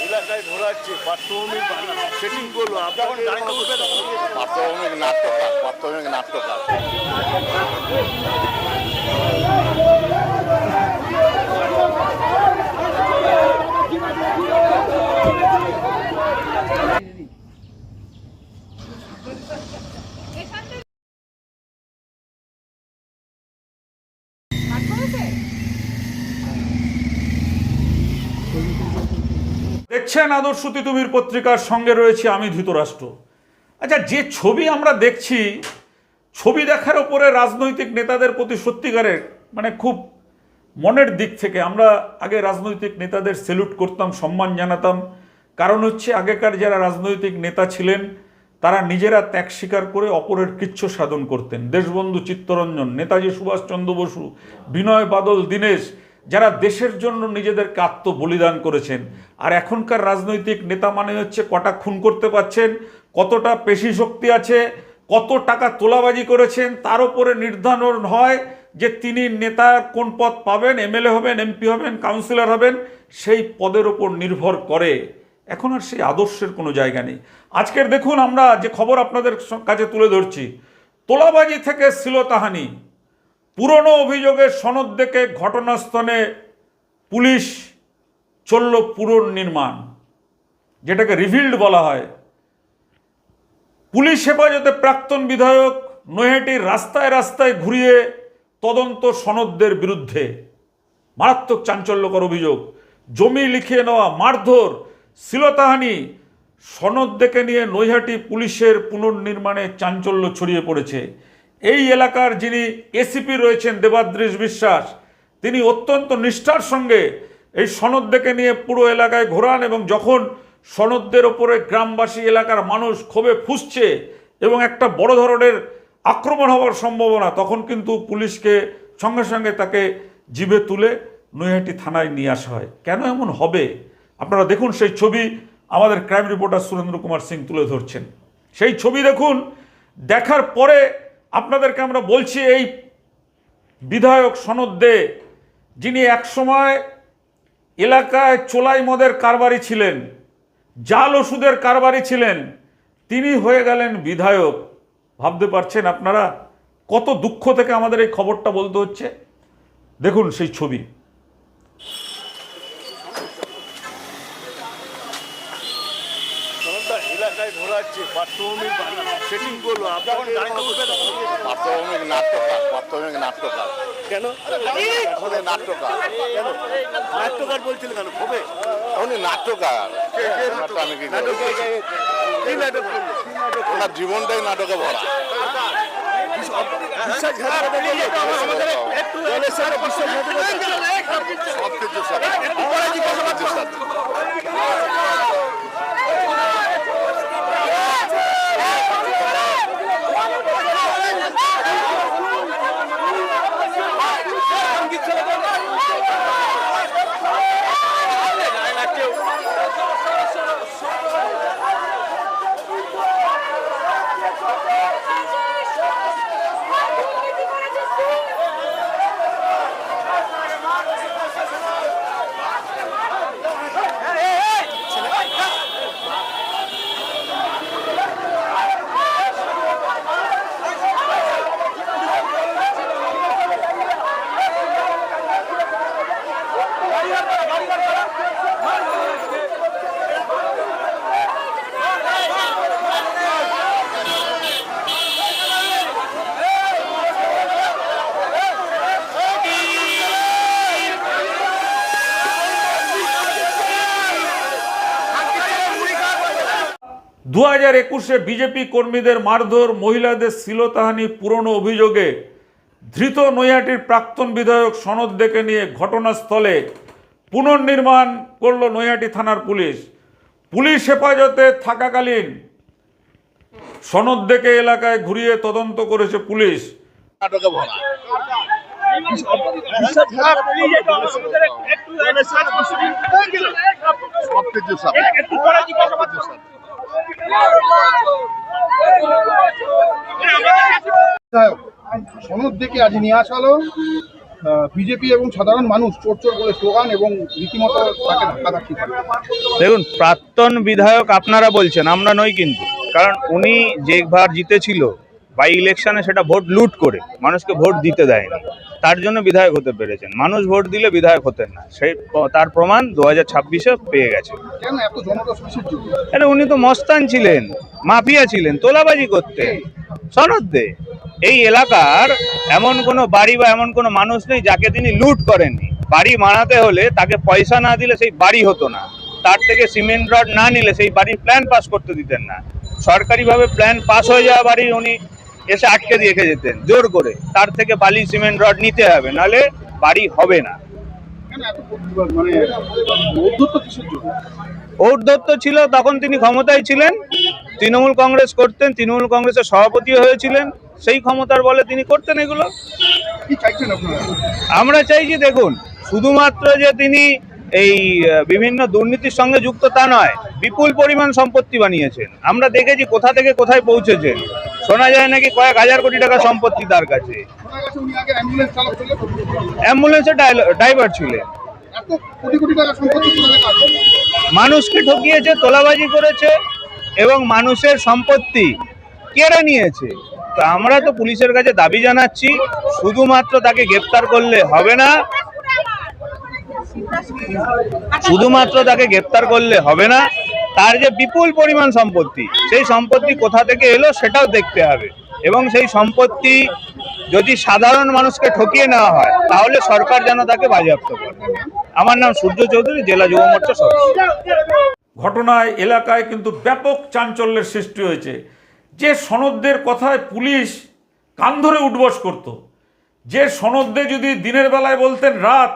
এলাকায় ঘোরাচ্ছে পার্থভূমিক সেটিং করলো, যখন গাড়িতে উঠবে তখন পার্থভূমিক নাট্যকার, পার্থভূমিক নাট্যকার। দেখছেন আদর্শ তিতুমির পত্রিকার সঙ্গে রয়েছে আমি ধৃতরাষ্ট্র। আচ্ছা, যে ছবি আমরা দেখছি, ছবি দেখার ওপরে রাজনৈতিক নেতাদের প্রতি সত্যিকারের খুব মনের দিক থেকে আমরা আগে রাজনৈতিক নেতাদের স্যালুট করতাম, সম্মান জানাতাম। কারণ হচ্ছে আগেকার যারা রাজনৈতিক নেতা ছিলেন তারা নিজেরা ত্যাগ স্বীকার করে অপরের কৃচ্ছ সাধন করতেন। দেশবন্ধু চিত্তরঞ্জন, নেতাজি সুভাষচন্দ্র বসু, বিনয় বাদল দীনেশ, যারা দেশের জন্য নিজেদেরকে আত্মবলিদান করেছেন। আর এখনকার রাজনৈতিক নেতা মানে হচ্ছে কটা খুন করতে পারছেন, কতটা পেশি শক্তি আছে, কত টাকা তোলাবাজি করেছেন, তার উপরে নির্ধারণ হয় যে তিনি নেতা কোন পদ পাবেন, এমএলএ হবেন, এমপি হবেন, কাউন্সিলর হবেন, সেই পদের ওপর নির্ভর করে। এখন আর সেই আদর্শের কোনো জায়গা নেই। আজকের দেখুন আমরা যে খবর আপনাদের কাছে তুলে ধরছি, তোলাবাজি থেকে শ্লীলতাহানি, পুরনো অভিযোগের সনদ দেখে ঘটনাস্থলে পুলিশ চলল পুনর্নির্মাণ, যেটাকে রিভিল্ড বলা হয়। পুলিশ হেফাজতে প্রাক্তন বিধায়ক নৈহাটির রাস্তায় রাস্তায় ঘুরিয়ে তদন্ত সনদদের বিরুদ্ধে মারাত্মক চাঞ্চল্যকর অভিযোগ। জমি লিখিয়ে নেওয়া, মারধর, শ্লীলতাহানি, সনদ দেখে নিয়ে নৈহাটি পুলিশের পুনর্নির্মাণে চাঞ্চল্য ছড়িয়ে পড়েছে। এই এলাকার যিনি এসিপি রয়েছেন দেবাদ্রিশ বিশ্বাস, তিনি অত্যন্ত নিষ্ঠার সঙ্গে এই সনদ দেখে নিয়ে পুরো এলাকায় ঘোরান এবং যখন সনদদের ওপরে গ্রামবাসী এলাকার মানুষ ক্ষোভে ফুঁসছে এবং একটা বড় ধরনের আক্রমণ হওয়ার সম্ভাবনা, তখন কিন্তু পুলিশকে সঙ্গে সঙ্গে তাকে জিভে তুলে নৈহাটি থানায় নিয়ে আসা হয়। কেন এমন হবে আপনারা দেখুন সেই ছবি আমাদের ক্রাইম রিপোর্টার সুরেন্দ্র কুমার সিং তুলে ধরছেন। সেই ছবি দেখুন, দেখার পরে আপনাদেরকে আমরা বলছি এই বিধায়ক সনদ দে, যিনি একসময় এলাকায় চোলাই মদের কারবারি ছিলেন, জাল ওষুধের কারবারি ছিলেন, তিনি হয়ে গেলেন বিধায়ক। ভাবতে পারছেন আপনারা কত দুঃখ থেকে আমাদের এই খবরটা বলতে হচ্ছে? দেখুন সেই ছবি। এলাকায় ঘোরাচ্ছে পার্থভূমিক সেটিং করলো, যখন গাড়িতে উঠবে তখন পার্থভূমিক নাট্যকার, পার্থভূমিক নাট্যকার। কেন এখন নাট্যকার, কেন নাট্যকার বলছিল কেন ক্ষোভে? উনি নাট্যকার। আমি কি নাটক কি নাটক করলো? ওনার জীবনটাই নাটকে ভরা। সবকিছুর সাথে দু 2021-এ বিজেপি কর্মীদের মারধর, মহিলাদের শ্লীলতাহানি, পুরনো অভিযোগে ধৃত নৈহাটির প্রাক্তন বিধায়ক সনদ দেখে নিয়ে ঘটনাস্থলে পুনর্নির্মাণ করল নৈহাটি থানার পুলিশ। পুলিশ হেফাজতে থাকাকালীন সনদ দেখে এলাকায় ঘুরিয়ে তদন্ত করেছে পুলিশ। নাটকে ভরা। সবকিছুর সাথে সনদ দেখে আজ নিয়ে আসা হলো বিজেপি এবং সাধারণ মানুষ চোর চোর বলে স্লোগান এবং রীতিমতো তাকে ধাক্কাধাক্কি করে। দেখুন, প্রাক্তন বিধায়ক আপনারা বলছেন, আমরা নই কিন্তু। কারণ উনি যেবার জিতেছিল বাই ইলেকশনে, সেটা ভোট লুট করে মানুষকে ভোট দিতে দেয়নি, তার জন্য বিধায়ক হতে পেরেছেন। মানুষ ভোট দিলে বিধায়ক হতেন না, সেই তার প্রমাণ 2026-এ পেয়ে গেছে। কেন এত জনরস কিসের জন্য? আরে উনি তো মস্তান ছিলেন, মাফিয়া ছিলেন, তোলাবাজি করতেন, সনদ দে। এই এলাকার এমন কোনো বাড়ি বা এমন কোনো মানুষ নেই যাকে তিনি লুট করেননি। বাড়ি বানাতে হলে তাকে পয়সা না দিলে সেই বাড়ি হতো না, তার থেকে সিমেন্ট রড না নিলে সেই বাড়ির প্ল্যান পাস করতে দিতেন না। সরকারিভাবে প্ল্যান পাস হয়ে যাওয়া বাড়ি উনি এসে আটকে দিয়ে রেখে যেতেন জোর করে, তার থেকে বালি সিমেন্ট রড নিতে হবে, নাহলে বাড়ি হবে না। কেন এত মানে ঔদ্ধত্য কিসের জন্য? ঔদ্ধত্য ছিল, তখন তিনি ক্ষমতায় ছিলেন, তৃণমূল কংগ্রেস করতেন, তৃণমূল কংগ্রেসের সভাপতি হয়েছিলেন, সেই ক্ষমতার বলে তিনি করতেন এগুলো। কি চাইছেন আপনারা? আমরা চাইছি, দেখুন, শুধুমাত্র যে তিনি এই বিভিন্ন দুর্নীতির সঙ্গে যুক্ত তা নয়, বিপুল পরিমাণ সম্পত্তি বানিয়েছেন। আমরা দেখেছি কোথা থেকে কোথায় পৌঁছেছেন। শোনা যায় নাকি কয়েক হাজার কোটি টাকা সম্পত্তি তার কাছে। শোনা গেছে উনি আগে অ্যাম্বুলেন্স চালাচ্ছিলেন। অ্যাম্বুলেন্সের ড্রাইভার ছিলেন। এত কোটি কোটি টাকা সম্পত্তি কোথা থেকে আসে? মানুষকে ঠকিয়েছে, তোলাবাজি করেছে এবং মানুষের সম্পত্তি কেড়ে নিয়েছে। তো আমরা তো পুলিশের কাছে দাবি জানাচ্ছি, শুধুমাত্র তাকে গ্রেপ্তার করলে হবে না, তার যে বিপুল পরিমাণ সম্পত্তি, সেই সম্পত্তি কোথা থেকে এলো সেটাও দেখতে হবে। এবং সেই সম্পত্তি যদি সাধারণ মানুষকে ঠকিয়ে নেওয়া হয়, তাহলে সরকার যেন তাকে বাজেয়াপ্ত করে। আমার নাম সূর্য চৌধুরী, জেলা যুব মোর্চা সদস্য। ঘটনায় এলাকায় কিন্তু ব্যাপক চাঞ্চল্যের সৃষ্টি হয়েছে। যে সনদদের কথায় পুলিশ কান ধরে উঠবস করত, যে সনদে যদি দিনের বেলায় বলতেন রাত,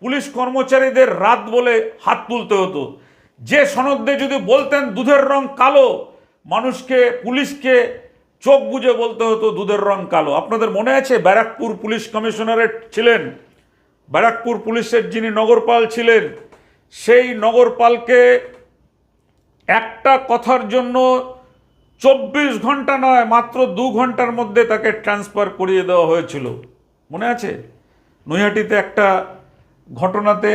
পুলিশ কর্মচারীদের রাত বলে হাত তুলতে হতো। যে সনদে যদি বলতেন দুধের রং কালো, মানুষকে, পুলিশকে চোখ বুজে বলতে হতো দুধের রং কালো। আপনাদের মনে আছে ব্যারাকপুর পুলিশ কমিশনারেট ছিলেন, ব্যারাকপুর পুলিশের যিনি নগরপাল ছিলেন, সেই নগরপালকে একটা কথার জন্য 24 ঘন্টা নয়, মাত্র 2 ঘন্টার মধ্যে তাকে ট্রান্সফার করিয়ে দেওয়া হয়েছিল। মনে আছে নৈহাটিতে একটা ঘটনাতে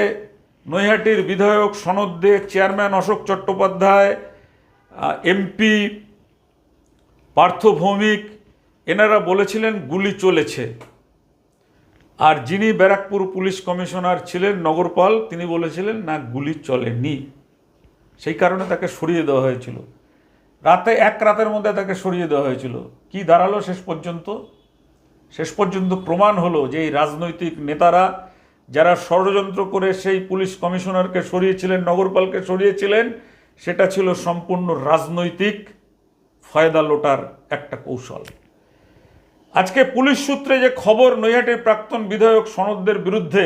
নৈহাটির বিধায়ক সনদ দে, চেয়ারম্যান অশোক চট্টোপাধ্যায়, এমপি পার্থ ভৌমিক, এনারা বলেছিলেন গুলি চলেছে। আর যিনি ব্যারাকপুর পুলিশ কমিশনার ছিলেন নগরপাল, তিনি বলেছিলেন না, গুলি চলেনি। সেই কারণে তাকে সরিয়ে দেওয়া হয়েছিল। এক রাতের মধ্যে তাকে সরিয়ে দেওয়া হয়েছিল। কি দাঁড়ালো শেষ পর্যন্ত? শেষ পর্যন্ত প্রমাণ হলো যে এই রাজনৈতিক নেতারা যারা ষড়যন্ত্র করে সেই পুলিশ কমিশনারকে সরিয়েছিলেন, নগরপালকে সরিয়েছিলেন, সেটা ছিল সম্পূর্ণ রাজনৈতিক ফায়দা লোটার একটা কৌশল। আজকে পুলিশ সূত্রে যে খবর, নৈহাটির প্রাক্তন বিধায়ক সনদদের বিরুদ্ধে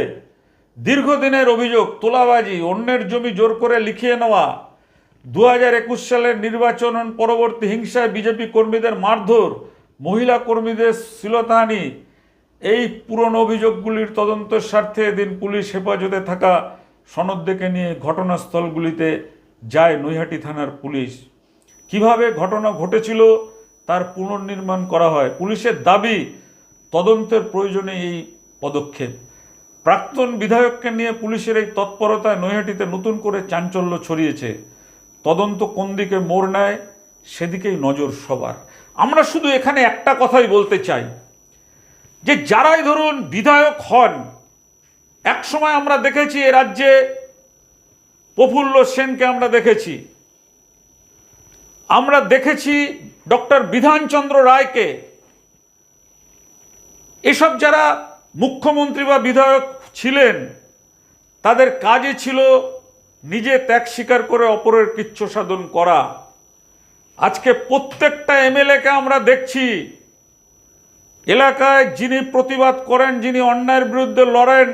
দীর্ঘদিনের অভিযোগ তোলাবাজি, অন্যের জমি জোর করে লিখিয়ে নেওয়া, 2021 সালের নির্বাচন পরবর্তী হিংসায় বিজেপি কর্মীদের মারধর, মহিলা কর্মীদের শ্লীলতাহানি, এই পুরনো অভিযোগগুলির তদন্তের স্বার্থে এদিন পুলিশ হেফাজতে থাকা সনদদেরকে নিয়ে ঘটনাস্থলগুলিতে যায় নৈহাটি থানার পুলিশ। কিভাবে ঘটনা ঘটেছিল তার পুনর্নির্মাণ করা হয়। পুলিশের দাবি তদন্তের প্রয়োজনে এই পদক্ষেপ। প্রাক্তন বিধায়ককে নিয়ে পুলিশের এই তৎপরতায় নৈহাটিতে নতুন করে চাঞ্চল্য ছড়িয়েছে। তদন্ত কোন দিকে মোড় নেয় সেদিকেই নজর সবার। আমরা শুধু এখানে একটা কথাই বলতে চাই যে যারাই ধরুন বিধায়ক হন, একসময় আমরা দেখেছি এ রাজ্যে প্রফুল্ল সেনকে আমরা দেখেছি ডক্টর বিধানচন্দ্র রায়কে। এসব যারা মুখ্যমন্ত্রী বা বিধায়ক ছিলেন, তাদের কাজে ছিল নিজে ত্যাগ স্বীকার করে অপরের কৃচ্ছ সাধন করা। আজকে প্রত্যেকটা এমএলএকে আমরা দেখছি এলাকায় যিনি প্রতিবাদ করেন, যিনি অন্যায়ের বিরুদ্ধে লড়েন,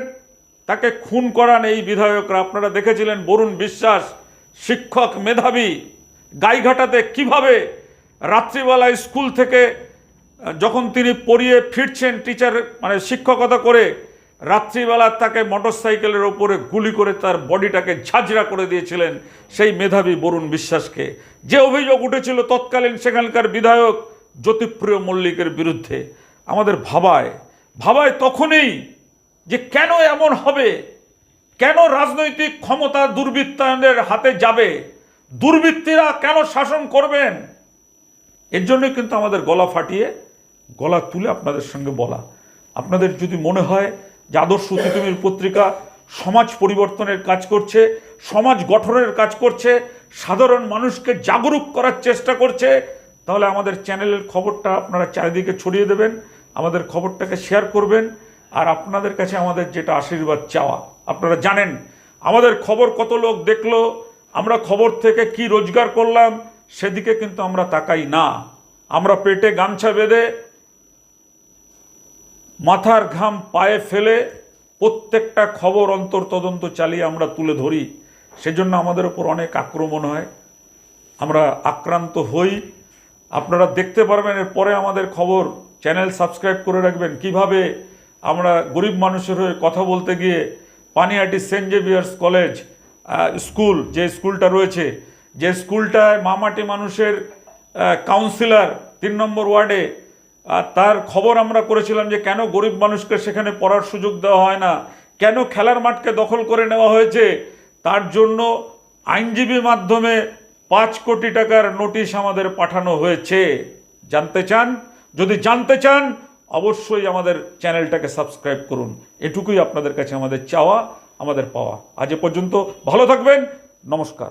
তাকে খুন করান এই বিধায়করা। আপনারা দেখেছিলেন বরুণ বিশ্বাস, শিক্ষক মেধাবী, গাইঘাটাতে কিভাবে রাত্রিবেলায় স্কুল থেকে যখন তিনি পড়িয়ে ফিরছেন, টিচার মানে শিক্ষকতা করে, রাত্রিবেলা তাকে মোটরসাইকেলের ওপরে গুলি করে তার বডিটাকে ঝাঁঝরা করে দিয়েছিলেন সেই মেধাবী বরুণ বিশ্বাসকে। যে অভিযোগ উঠেছিল তৎকালীন সেখানকার বিধায়ক জ্যোতিপ্রিয় মল্লিকের বিরুদ্ধে, আমাদের ভাবায় তখনই যে কেন এমন হবে, কেন রাজনৈতিক ক্ষমতা দুর্বৃত্তায়নের হাতে যাবে, দুর্বৃত্তরা কেন শাসন করবেন। এর জন্যই কিন্তু আমাদের গলা ফাটিয়ে গলা তুলে আপনাদের সঙ্গে বলা। আপনাদের যদি মনে হয় যে আদর্শ তিতুমির পত্রিকা সমাজ পরিবর্তনের কাজ করছে, সমাজ গঠনের কাজ করছে, সাধারণ মানুষকে জাগরুক করার চেষ্টা করছে, তাহলে আমাদের চ্যানেলের খবরটা আপনারা চারিদিকে ছড়িয়ে দেবেন, আমাদের খবরটাকে শেয়ার করবেন। আর আপনাদের কাছে আমাদের যেটা আশীর্বাদ চাওয়া, আপনারা জানেন আমাদের খবর কত লোক দেখলো, আমরা খবর থেকে কি রোজগার করলাম সেদিকে কিন্তু আমরা তাকাই না। আমরা পেটে গামছা বেঁধে মাথার ঘাম পায়ে ফেলে প্রত্যেকটা খবর অন্তর্তদন্ত চালিয়ে আমরা তুলে ধরি। সেজন্য আমাদের ওপর অনেক আক্রমণ হয়, আমরা আক্রান্ত হই। আপনারা দেখতে পারবেন এরপরে আমাদের খবর। চ্যানেল সাবস্ক্রাইব করে রাখবেন কিভাবে আমরা গরিব মানুষের হয়ে কথা বলতে গিয়ে Panihati Saint Xavier's college school, যে স্কুলটা রয়েছে, যে স্কুলটায় মামাটি মানুষের কাউন্সিলর 3 নম্বর ওয়ার্ডে, তার খবর আমরা করেছিলাম যে কেন গরিব মানুষকে সেখানে পড়ার সুযোগ দেওয়া হয় না, কেন খেলার মাঠকে দখল করে নেওয়া হয়েছে। তার জন্য আইনজীবী মাধ্যমে 5 কোটি টাকার নোটিশ আমাদের পাঠানো হয়েছে। জানতে চান? যদি জানতে চান অবশ্যই আমাদের চ্যানেলটাকে সাবস্ক্রাইব করুন। এটুকুই আপনাদের কাছে আমাদের চাওয়া, আমাদের পাওয়া। আজ এ পর্যন্ত, ভালো থাকবেন, নমস্কার।